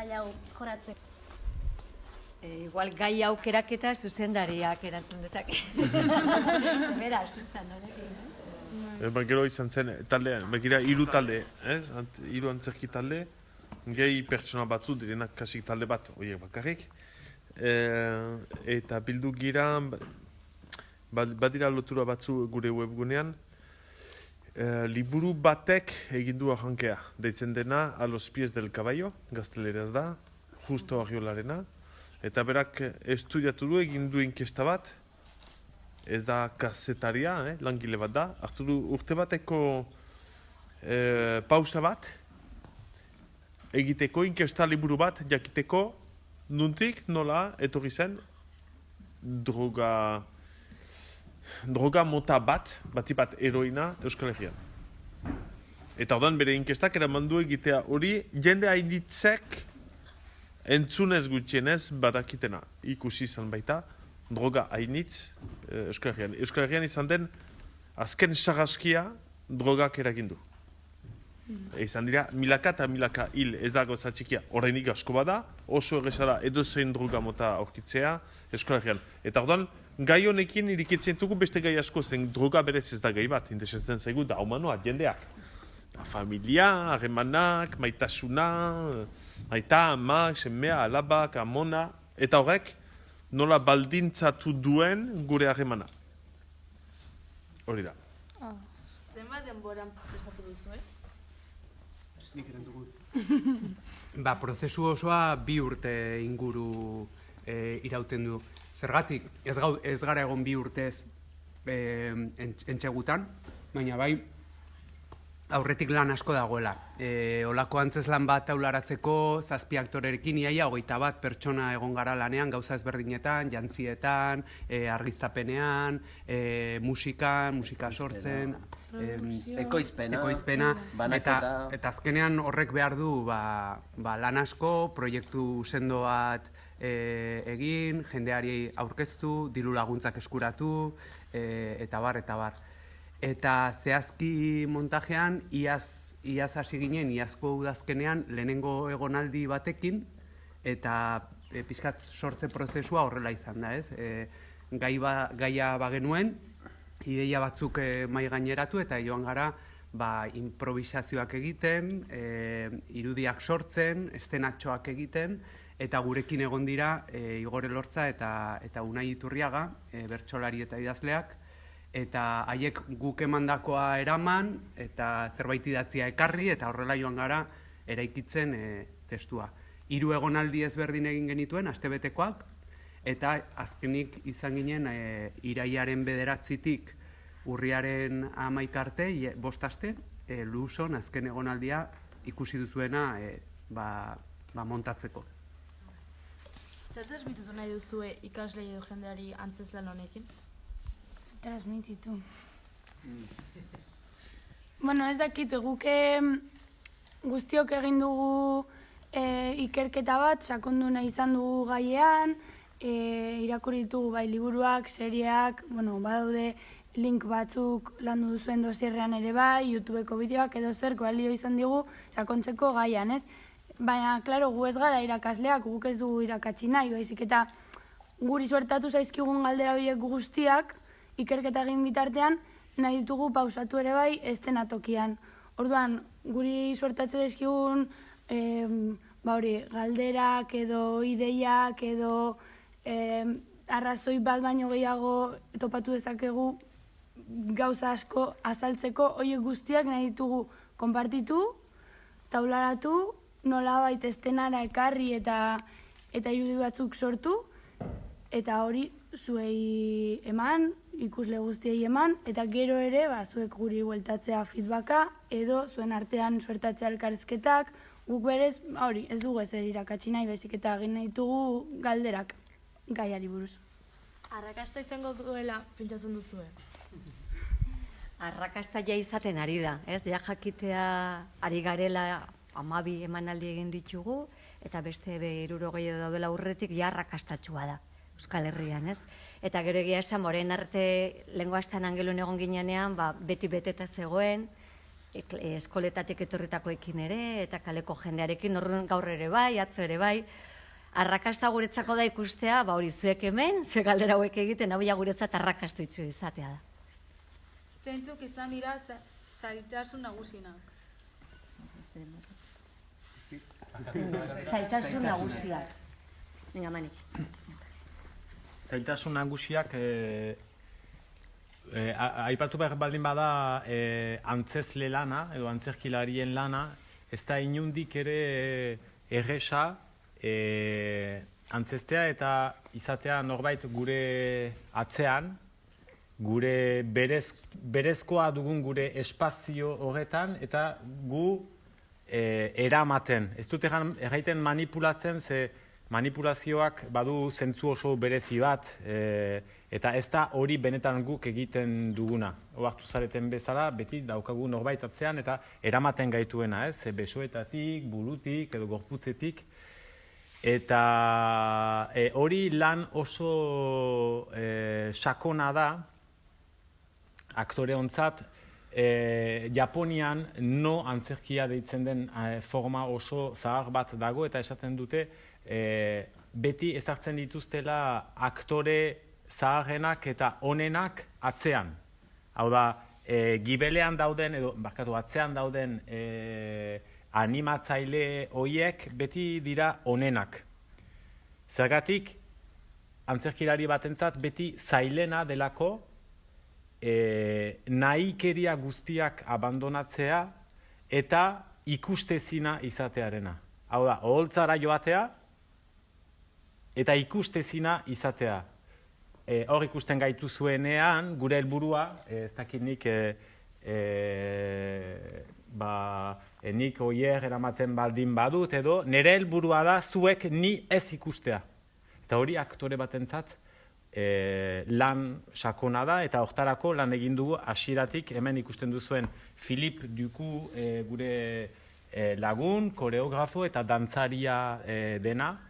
gai hau joratzen? Igual gai aukeraketa zuzendariak erantzun dezake. Bera, zuzan honekin. Gero izan zen taldean, begira 3 talde, 3 antzerki talde, gehi pertsona batzu direnak kasik talde bat, horiek bakarrik. Eta bildu gira, badira lotura batzu gure webgunean, liburu batek egindu arrankea, deitzen dena A los pies del caballo, gazteleraz da, Justo Arriolarena, eta berak estudiatu du egin du inkesta bat, ez da kazetaria, langile bat da, hartu du urte bateko pausa bat, egiteko inkesta liburu bat jakiteko nuntik nola etorri zen droga mota bat heroina Euskal Herrian. Eta ordan bere inkestak eraman du egitea hori jende hainitzek entzunez gutxienez badakitena ikusi izan baita droga hainitz Euskal Herrian. Euskal Herrian izan den azken sarraskia drogak eragindu. Izan dira, milaka eta milaka hil ez dago zatxikia. Horreinik asko bada, oso egezara edozein droga mota aurkitzea Euskal Herrian. Eta ordan, gai honekin irikitzen dugu beste gai asko zen droga berez ez da gai bat, interesatzen zaigu da humanoa, jendeak. Familia, harremanak, maitasuna, aita, ama, semea, alabak, amona, eta horrek nola baldintzatu duen gure harremana. Hori da. Zenbat denboran prestatu duzu, Prozesu osoa 2 urte inguru irauten du. Zergatik, ez gara egon 2 urtez entxegutan, baina bai aurretik lan asko dagoela. Olako antzeslan bat taularatzeko 7 aktorerekin iaia 21 pertsona egon gara lanean, gauza ezberdinetan, jantzietan, argiztapenean, musika sortzen, ekoizpena, eta azkenean horrek behar du lan asko, proiektu sendo bat egin, jendeari aurkeztu, diru laguntzak eskuratu, eta bar. Eta zehazki montajean, iaz hasi ginen, iazko udazkenean, lehenengo egonaldi batekin, eta pixkat sortze prozesua horrela izan da, ez? Gaia bagenuen, ideia batzuk mahai gaineratu, eta joan gara improvisazioak egiten, irudiak sortzen, estenatxoak egiten, eta gurekin egon dira Igor Elortza eta Unai Iturriaga, bertsolari eta idazleak, eta haiek guk emandakoa eraman, eta zerbait idatzia ekarri, eta horrela joan gara eraikitzen testua. 3 egonaldi ezberdin egin genituen, astebetekoak, eta azkenik izan ginen iraiaren 9-tik urriaren 11 arte, 5 aste, Luson azken egonaldia ikusi duzuena montatzeko. Zer transmititu nahi duzue ikaslei edo jendeari antzeslan honekin? Transmititu. Bueno, ez dakit, guke guztiok egin dugu ikerketa bat, sakondu nahi izan dugu gaiean, irakurri ditugu bai liburuak, serieak, badaude link batzuk landu duzuen dosierrean ere bai, YouTubeko bideoak edo zerk balio izan digu sakontzeko gaian, ez? Baina, klaro, gu ez gara irakasleak, guk ez dugu irakatsi nahi, baizik eta guri suertatu zaizkigun galdera horiek guztiak, ikerketa egin bitartean, nahi ditugu pausatu ere bai estenatokian. Orduan, guri suertatzen zaizkigun galderak edo ideiak edo arrazoi bat baino gehiago topatu dezakegu gauza asko azaltzeko, horiek guztiak nahi ditugu konpartitu, taularatu, nolabait estenara ekarri eta irudi batzuk sortu, eta hori zuei eman, ikusle guztiei eman, eta gero ere zuek guri bueltatzea feedbacka, edo zuen artean suertatzea elkarrizketak, guk berez, ez dugu ezer irakatsi nahi, baizik eta egin nahi ditugu galderak gaiari buruz. Arrakasta izango duela pentsatzen duzue? Arrakasta ja izaten ari da, ez? Ja jakitea ari garela 12 emanaldi egin ditugu, eta beste 60 daudela aurretik ja arrakastatsua da Euskal Herrian, ez? Eta gero egia esan, orain arte lehengo astean Angelun egon ginean, beti beteta zegoen, eskoletatik etorritakoekin ere, eta kaleko jendearekin, gaur ere bai, atzo ere bai. Arrakasta guretzako da ikustea, hori zuek hemen, zuek galdera hauek egiten, hau guretzat arrakastu itxu izatea da. Zeintzuk izan dira zailtasun nagusienak? Zailtasun nagusiak. Venga, Manix. Zailtasun nagusiak aipatu behar baldin bada antzezle lana edo antzerkilarien lana, ez da inundik ere erresa antzestea eta izatea norbait gure atzean, gure berezkoa dugun gure espazio horretan eta gu eramaten. Ez dut erraiten manipulatzen, ze manipulazioak badu zentzu oso berezi bat, eta ez da hori benetan guk egiten duguna. Oartu zareten bezala, beti daukagu norbait atzean eta eramaten gaituena, ez? Besoetatik, burutik edo gorputzetik. Eta hori lan oso sakona da, aktore ontzat, Japonian no antzerkia deitzen den forma oso zahar bat dago eta esaten dute beti ezartzen dituztela aktore zaharrenak eta onenak atzean. Hau da, gibelean dauden, edo atzean dauden animatzaile horiek beti dira onenak. Zergatik, antzerkilari batentzat beti zailena delako nahikeria guztiak abandonatzea eta ikustezina izatearena. Hau da, oholtzara joatea eta ikustezina izatea. Hor ikusten gaitu zuenean, gure helburua, ez dakit nik nik oier eramaten baldin badut edo, nire helburua da zuek ni ez ikustea. Eta hori aktore batentzat lan sakona da eta hortarako lan egin dugu hasieratik hemen ikusten duzuen Philippe Duku gure lagun, koreografo eta dantzaria dena.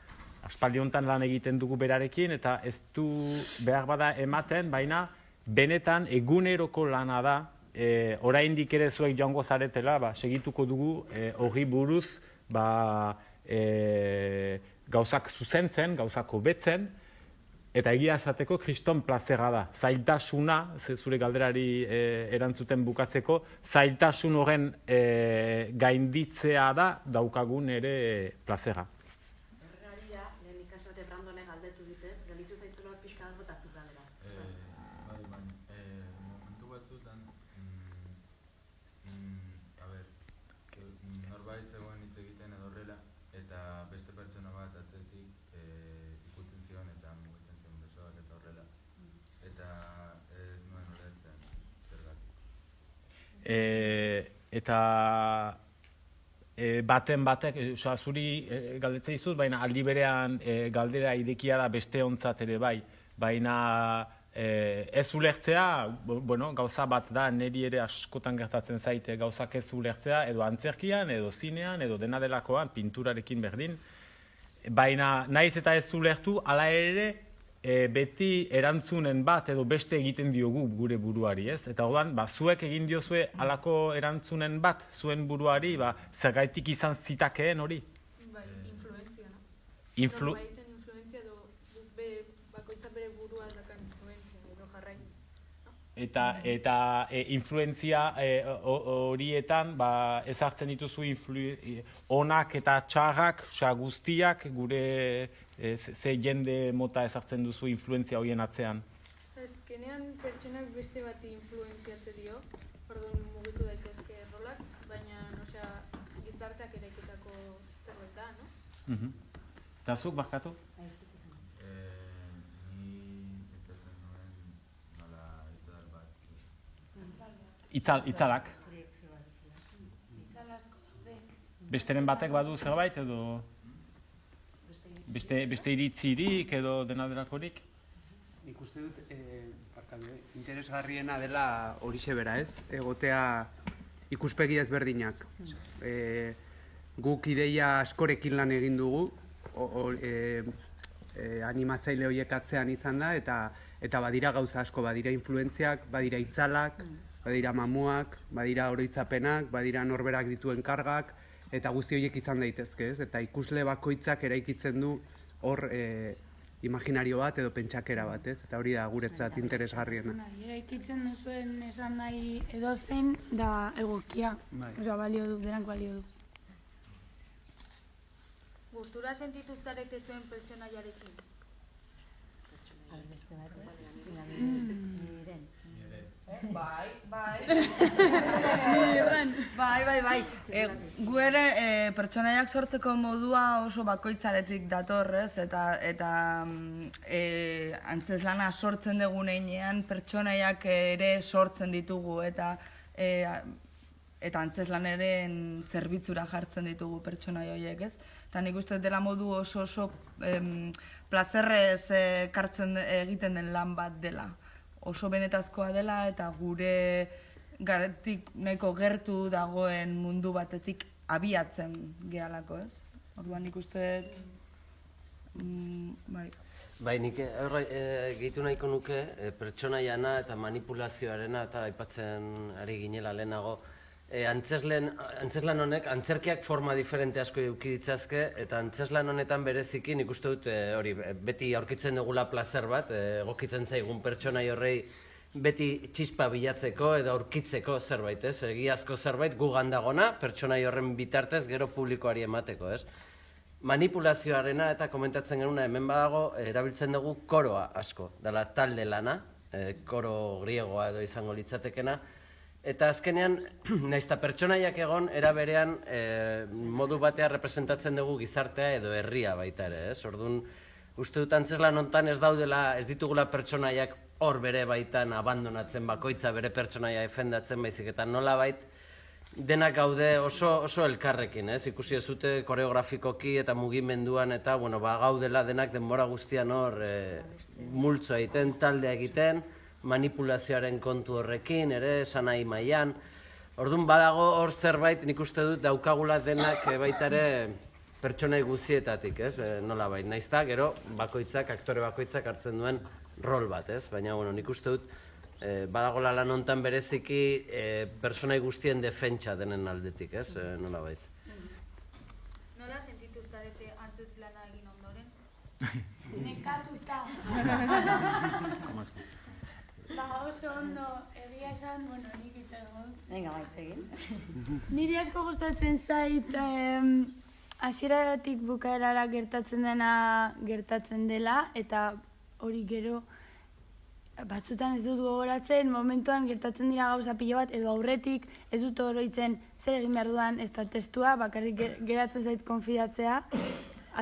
Aspaldi honetan lan egiten dugu berarekin eta ez du behar bada ematen, baina benetan eguneroko lana da. Oraindik ere zuek joango zaretela, segituko dugu horri buruz gauzak zuzentzen, gauzak hobetzen, eta egia esateko kriston plazera da. Zailtasuna, zure galderari erantzuten bukatzeko, zailtasun horren gainditzea da daukagun ere plazera. Horregari da, lehen ikasote Brandone galdetu ditez, galitu zaizula pixka bat botatzuk galdera. Momentu batzutan, norbait zegoen hitz egiten edo horrela, eta beste pertsona bat atzetik ikutzen zion eta mugitzen zion besoak eta horrela. Eta ez nuen ulertzen zergatik. Eta baten batek, zuri galdetzen dizut, baina aldi berean galdera irekia da beste ontzat ere bai. Baina ez ulertzea, gauza bat da, niri ere askotan gertatzen zaite gauzak ez ulertzea, edo antzerkian, edo zinean, edo dena delakoan, pinturarekin berdin. Baina naiz eta ez ulertu, hala ere beti erantzunen bat edo beste egiten diogu gure buruari, ez? Eta orduan, zuek egin diozue halako erantzunen bat zuen buruari, zergaitik izan zitakeen hori? Bai, influenzia, no? Norbaiten influenzia edo bakoitza bere burua dakan influenzia edo jarrai. Eta influenzia horietan ezartzen dituzu onak eta txarrak, guztiak gure ze jende mota ezartzen duzu influenzia horien atzean. Azkenean pertsonak beste bati influenziatze dio, orduan mugitu daitezke rolak, baina gizarteak eraikitako zerbait da, no? Eta zuk, barkatu? Itzalak. Besteren batek badu zerbait edo beste iritzirik edo dena delakorik? Nik uste dut interesgarriena dela horixe bera, ez? Egotea ikuspegi ezberdinak. Guk ideia askorekin lan egin dugu, animatzaile horiek atzean izan da, eta badira gauza asko, badira influentziak, badira itzalak, badira mamuak, badira oroitzapenak, badira norberak dituen kargak, eta guzti horiek izan daitezke, ez? Eta ikusle bakoitzak eraikitzen du hor imaginario bat edo pentsakera bat, ez? Eta hori da guretzat interesgarriena. Eraikitzen duzuen esan nahi edozein da egokia. Osea, balio du, denak balio du. Gustura sentitu zarete zuen pertsonaiarekin? Bai. Gu ere pertsonaiak sortzeko modua oso bakoitzaretik dator, ez? Eta antzeslana sortzen dugun einean pertsonaiak ere sortzen ditugu eta antzeslanaren zerbitzura jartzen ditugu pertsonai horiek, ez? Eta nik uste dela modu oso plazerrez egiten den lan bat dela. Oso benetazkoa dela eta gure garetik nahiko gertu dagoen mundu batetik abiatzen gehalako, ez? Orduan nik uste bai. Bai, nik gehitu nahiko nuke pertsonaiana eta manipulazioarena eta aipatzen ari ginela lehenago. Antzeslan honek, antzerkiak forma diferente asko eduki ditzazke, eta antzeslan honetan bereziki nik uste dut hori beti aurkitzen dugula plazer bat, egokitzen zaigun pertsonai horrei beti txispa bilatzeko edo aurkitzeko zerbait, ez? Egiazko zerbait gugan dagona, pertsonai horren bitartez gero publikoari emateko, ez? Manipulazioarena eta komentatzen genuna hemen badago, erabiltzen dugu koroa asko, dela talde lana, koro griegoa edo izango litzatekena, eta azkenean, naizta pertsonaiak egon, era berean modu batea representatzen dugu gizartea edo herria baita ere, ez? Orduan, uste dut antzeslan hontan ez ditugula pertsonaiak hor bere baitan abandonatzen bakoitza bere pertsonaia defendatzen baizik eta nolabait denak gaude oso elkarrekin, ez? Ikusi ez dute koreografikoki eta mugimenduan eta, bueno, gaudela denak denbora guztian hor multzoa egiten, taldea egiten, manipulazioaren kontu horrekin, ere, esanai mailan. Orduan badago hor zerbait nik uste dut daukagula denak baita ere pertsonai guztietatik, ez? Nolabait, naizta, gero bakoitzak, aktore bakoitzak hartzen duen rol bat, ez? Baina, bueno, nik uste dut badagola lan hontan bereziki pertsonai guztien defentsa denen aldetik, ez? Nolabait. Nola sentitu zarete antzeslana egin ondoren? Nekatuta. Oso ondo, egia esan, bueno, nik itzen gotz. Venga, egin. Niri asko gustatzen zait, hasieratik bukaerara gertatzen dela, eta hori gero batzutan ez dut gogoratzen, momentuan gertatzen dira gauza pilo bat, edo aurretik ez dut oroitzen zer egin behar dudan ez da testua, bakarrik geratzen zait konfidatzea,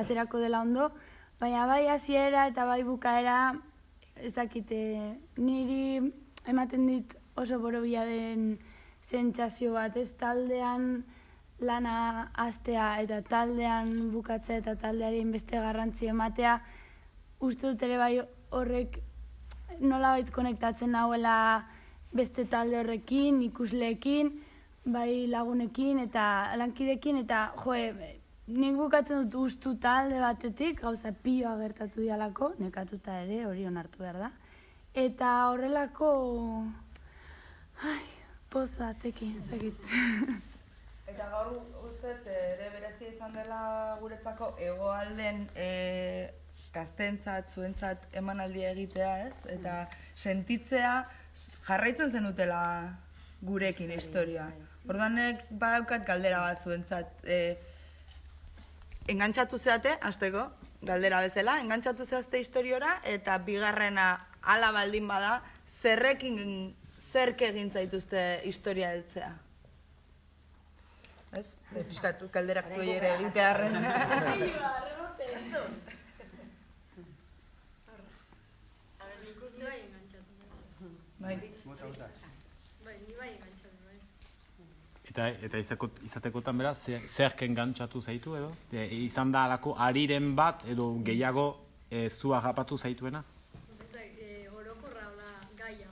aterako dela ondo, baina bai hasiera eta bai bukaera, ez dakite, niri ematen dit oso borobila den sentsazio bat, ez taldean lana hastea eta taldean bukatzea eta taldeari beste garrantzi ematea, uste dut ere bai horrek nolabait konektatzen nahuela beste talde horrekin, ikusleekin, bai lagunekin eta lankidekin, eta nik bukatzen dut ustu talde batetik, gauza pioa gertatu dialako, nekatuta ere, hori onartu behar da. Eta horrelako, pozatekin, ez dakit. Eta gaur ustez ere berezia izan dela guretzako hegoalden gaztentzat, zuentzat emanaldia egitea, ez? Eta sentitzea jarraitzen zenutela gurekin historia. Orduanek badaukat galdera bat zuentzat. Engantxatu zeate, hasteko, galdera bezala, engantxatu zeazte historiora, eta bigarrena hala baldin bada, zerk egin zaituzte historia heltzea. Ez? Piskat, galderak zuei ere egitearren. Eta izatekotan bera, zerk engantzatu zaitu edo? Izan da alako ariren bat edo gehiago zua agapatu zaituena? Orokorra hola gaia.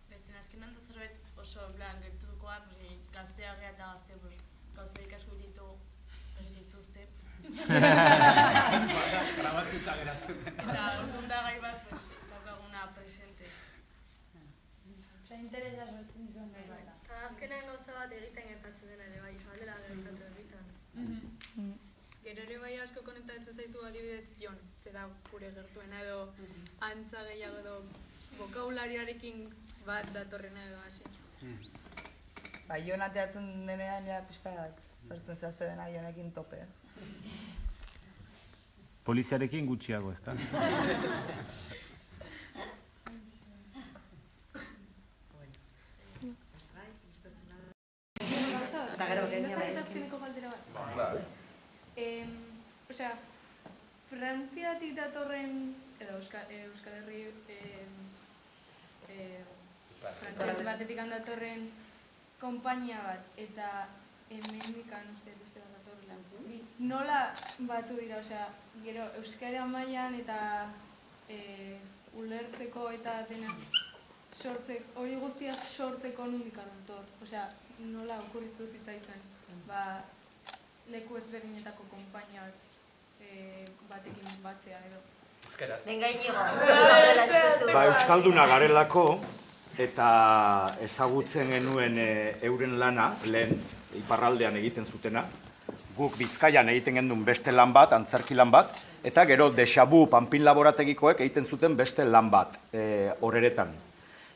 Bezen azkenan da zerbait oso gertukoa, gaztea gea eta gazte gauza ikasko dituzte. Grabatuta geratzen dena. Eta orduan da gai bat daukaguna presente. interesa sortzen dizuen nahi da. Eta azkenean gauza bat egiten gertatzen dena ere bai, aldela gertatu egiten. Gero ere bai asko konektatzen zaitu adibidez Jon, zera gure gertuena edo antza gehiago edo vokabularioarekin bat datorrena edo hasi. Ba, Jon ateatzen denean, ja, pixka bat, sortzen zehazte dena Jonekin tope. Poliziarekin gutxiago, ez da? Eta gero, azkeneko galdera bat. Osea, Frantziatik datorren, edo Euskal Herri frantziaz batetik datorren konpainia bat, eta hemendikan uste beste bat datorrela. Nola batu dira, osea, gero Euskara mailan eta ulertzeko eta dena hori guztiaz sortzeko nondik dator. Osea, nola okurritu zitzaizuen, leku ezberdinetako konpainia batekin batzea edo. Venga, Iñigo. Euskalduna garelako eta ezagutzen genuen euren lana, lehen iparraldean egiten zutena. Guk Bizkaian egiten genuen beste lan bat, antzerki lan bat, eta gero Dexabu Panpin laborategikoek egiten zuten beste lan bat, horeretan.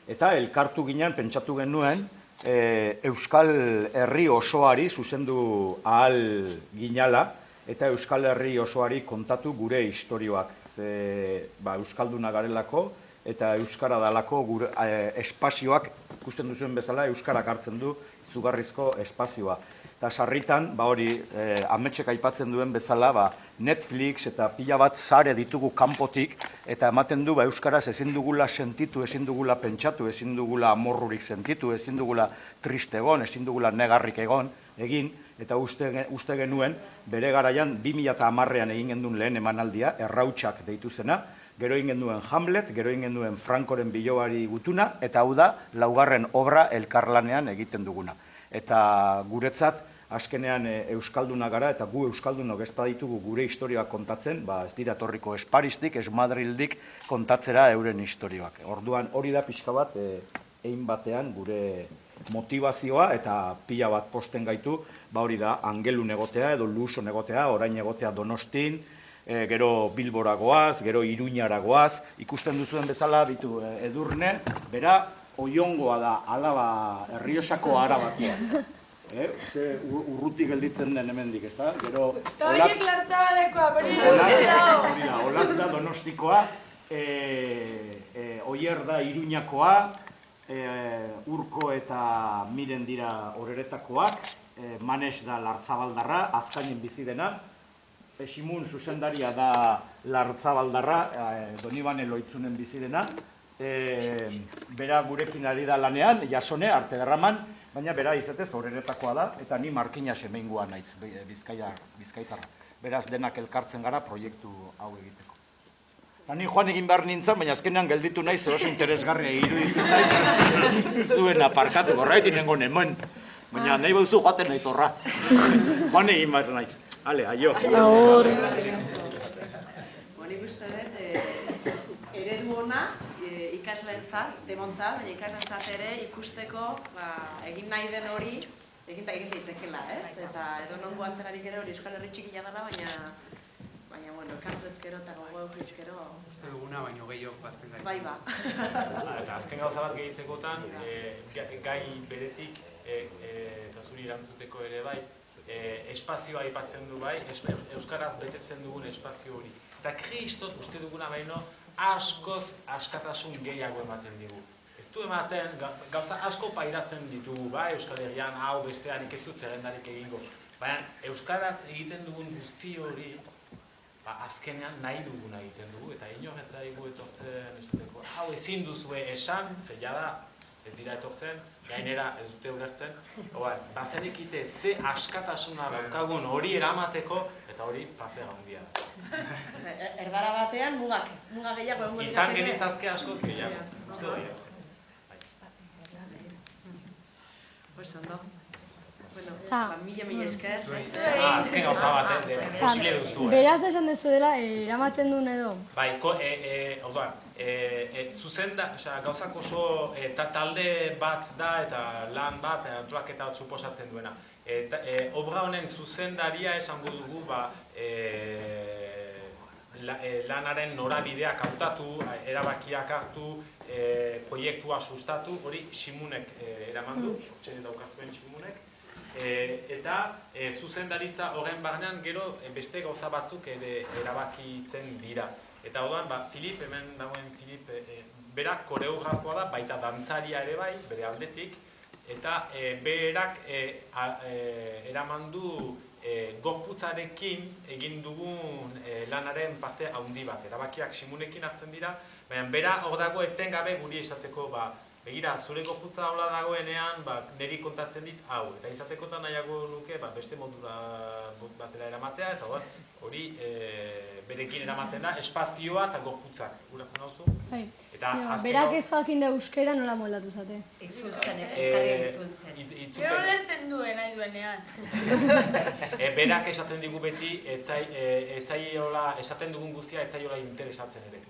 Eta elkartu ginen, pentsatu genuen, Euskal Herri osoari zuzendu ahal ginala, eta Euskal Herri osoari kontatu gure istorioak. Euskalduna garelako eta Euskara dalako gure espazioak, ikusten duzuen bezala, Euskarak hartzen du izugarrizko espazioa. Eta sarritan, hori, ametsek aipatzen duen bezala, Netflix eta pila bat sare ditugu kanpotik, eta ematen du Euskaraz ezin dugula sentitu, ezin dugula pentsatu, ezin dugula amorrurik sentitu, ezin dugula triste egon, ezin dugula negarrik egin, eta uste genuen, bere garaian 2010an egin genduen lehen emanaldia, Errautsak deitu zena, gero egin genduen Hamlet, gero egin genduen Frankoren Bilobari gutuna, eta hau da, laugarren obra elkarlanean egiten duguna. Eta guretzat, azkenean Euskalduna gara, eta gu Euskaldunok ez baditugu gure historioak kontatzen, ez dira etorriko ez Paristik, ez Madrildik kontatzera euren historioak. Orduan hori da pixka bat, egin batean gure motivazioa eta pila bat posten gaitu, hori da Angelun egotea edo Luson egotea, orain egotea Donostin, gero Bilbora goaz, gero Iruñara goaz, ikusten duzuen bezala ditu Edurne, bera Oiongoa da, Alaba, Erriosako Arabakoa. Urruti gelditzen den hemendik, ez da? Eta horiek Lartzabalekoak, hori lurkera. Olaz da Donostikoa, Oier da Iruñakoa, Urko eta Miren dira Horeretakoak, Manes da Lartzabaldarra, Azkainen bizi dena, Esimun zuzendaria da Lartzabaldarra, Donibane Loitzunen bizi dena, bera gurekin ari da lanean, Jasone, Artederraman, baina bera izatez Horeretakoa da, eta ni Markina semengua naiz Bizkaitarra. Beraz denak elkartzen gara proiektu hau egiteko. Eta ni joan egin behar nintzen, baina azkenean gelditu naiz, oso interesgarria iruditu zait. Zuen aparkatu, horretik nengo hemen. Baina nahi bauzu joaten naiz horra. Joan egin behar naiz. Ale, aio. Aur. Nik uste dut, eredu ona, ikasleentzat, demontzat, baina ikasleentzat ere ikusteko egin nahi den hori, egin daitekela, ez? Eta edo non goazerarik ere hori Euskal Herri txikia dela, baina, bueno, kartu ezkero eta gogo ezkero. Uste duguna, baino gehiago batzen gai. Bai, ba. Eta azken gauza bat gehitzekotan, gai beretik, eta zuri erantzuteko ere bai, espazioa aipatzen du bai, Euskaraz betetzen dugun espazio hori. Eta kristot uste duguna baino, askoz askatasun gehiago ematen digu. Ez du ematen, gauza asko pairatzen ditugu, Euskal Herrian, hau bestearik ez dut zerrendarik egingo. Baina, Euskaraz egiten dugun guzti hori, azkenean nahi duguna egiten dugu, eta inorretz zaigu etortzen, esateko, hau ezin duzue esan, ze jada, ez dira etortzen, gainera ez dute ulertzen, bazenekite ze askatasuna daukagun hori eramateko, eta hori pasea handia da. Erdara batean muga gehiago egon izan genitzazke askoz gehiago. Uste doi ez. Pues ondo. Mila esker. Azken gauza bat, posible duzu. Beraz esan dezu dela, eramaten duen edo. Bai, orduan, gauzak oso talde bat da eta lan bat, antolaketa bat suposatzen duena. Obra honen zuzendaria esango dugu lanaren norabideak hautatu, erabakiak hartu, proiektua sustatu, hori Simunek eraman du, txene daukazuen Simunek. Eta zuzendaritza horren barnean gero beste gauza batzuk erabakitzen dira. Eta orduan, Filip, hemen dagoen Filip, berak koreografoa da, baita dantzaria ere bai, bere aldetik, eta berak eraman du gorputzarekin egin dugun lanaren parte handi bat. Erabakiak Simunekin hartzen dira, baina bera hor dago etengabe guri esateko, begira, zure gorputza hola dagoenean, niri kontatzen dit hau. Eta izatekotan nahiago nuke beste modura batera eramatea, eta hori berekin eramaten da, espazioa eta gorputzak. Uratzen hauzu? Berak ez jakin da euskera nola moldatu zate? Itzultzen, elkarriak itzultzen. Gero lertzen duen nahi duenean. Berak esaten digu beti, esaten dugun guztia etzaiola interesatzen ere.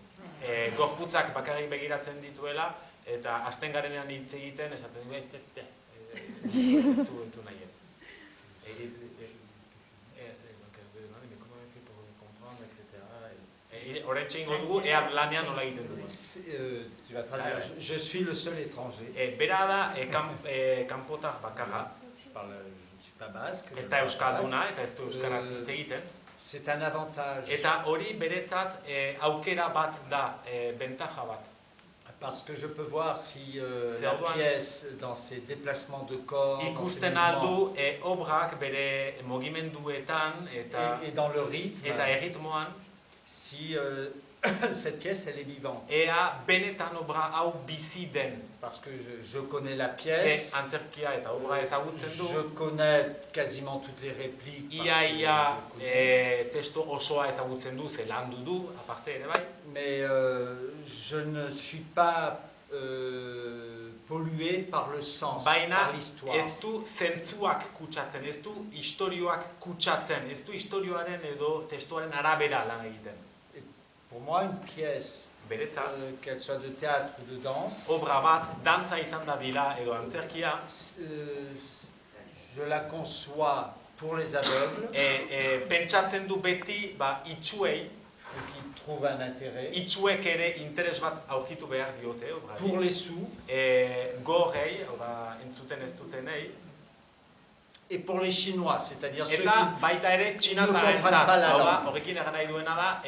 Gorputzak bakarrik begiratzen dituela, eta hasten garenean hitz egiten, esaten dugu, ez du entzun nahi. Horren txingo dugu, ean lanean nola egiten dugu. Je suis le seul étranger. Bera da, kanpotar bakarra. Ez da euskalduna, eta ez du euskaraz hitz egiten. C'est un avantage. Eta hori beretzat aukera bat da, bentaja bat. Parce que je peux voir si la pièce, dans ses déplacements de corps, ikusten aldu obrak bere mogimenduetan et dans le rythme, eta erritmoan, si cette pièce elle est vivante. Ea benetan obra hau bizi den. Parce que je connais la pièce, antzerkia eta obra ezagutzen du. Je connais quasiment toutes les répliques. Ia testo osoa ezagutzen du, ze landu du, aparte ere bai. Mais je ne suis pas pollué par le sens, par l'histoire. Ez du zentzuak kutsatzen, ez du istorioak kutsatzen, ez du istorioaren edo testuaren arabera lan egiten. Pour moi, une pièce, qu'elle soit de théâtre ou de danse, obra bat, dantza izan da dila edo antzerkia, je la conçois pour les aveugles, pentsatzen du beti itxuei, qui trouvent un intérêt, itxuek ere interes bat aurkitu behar diote, obrari. Pour les sous, gorrei, entzuten ez dutenei, et pour les Chinois, c'est-à-dire ceux qui baita ere ne comprennent pas la langue. Horrekin egan nahi duena da,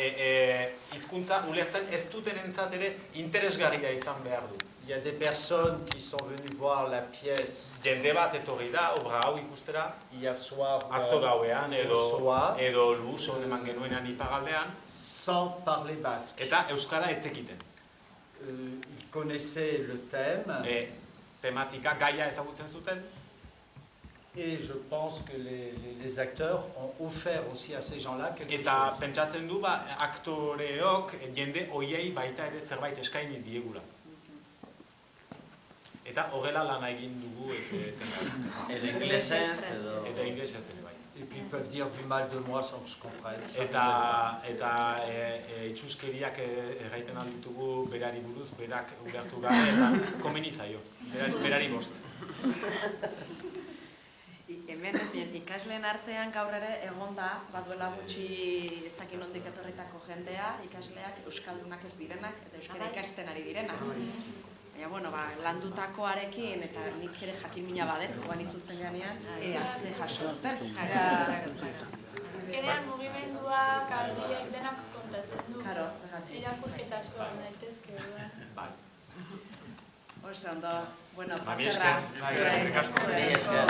hizkuntza ulertzen ez dutenentzat ere interesgarria izan behar du. Il y a des personnes qui sont venues voir la pièce. Jende bat etorri da, obra hau ikustera, hier soir, atzo gauean edo luson eman genuenan ipagaldean, sans parler basque. Eta euskara etzekiten. Ils connaissaient le thème. Tematika gaia ezagutzen zuten. Et je pense que les acteurs ont offert aussi à ces gens-là quelque chose. Eta pentsatzen du aktoreok jende hoiei baita ere zerbait eskaini diegula. Eta horrela lana egin dugu edo inglesez edo inglesez ere bai. Et puis ils peuvent dire du mal de moi sans que je comprenne. Eta itxuskeriak erraiten alditugu berari buruz, berak ulertu gabe eta komeni zaio. Berari bost. Hemen ez bien, ikasleen artean gaur ere egon da, baduela gutxi ez dakin ondik etorritako jendea, ikasleak euskaldunak ez direnak eta euskara ikasten ari direnak. Baina, bueno, landutakoarekin eta nik ere jakin mina badet, guan itzutzen ganean, ze jaso duten. Azkenean mugimenduak, aldiek denak kontatzen du. Irakurketa askoan daitezke. Oso ondo, bueno, Mila esker.